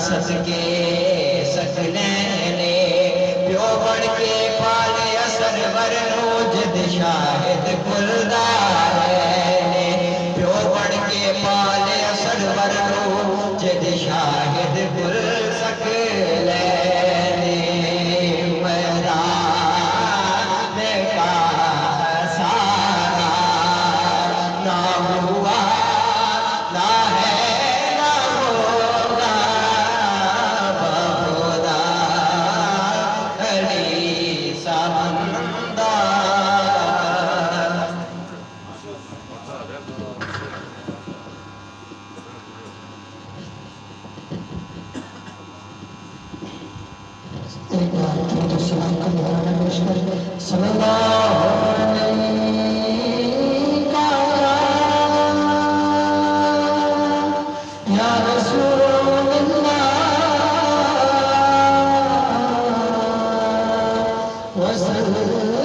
सदके सकलैने प्यो बन के पाले असर वरनो जद शाहिद कुलदारैने प्यो बन के पाले असर वरनो जद शाहिद कुल सकलैने मैदान का सारा ना हुआ ना है ना होगा बहुदा अली समंदा या रसूल अल्लाह वसल्लम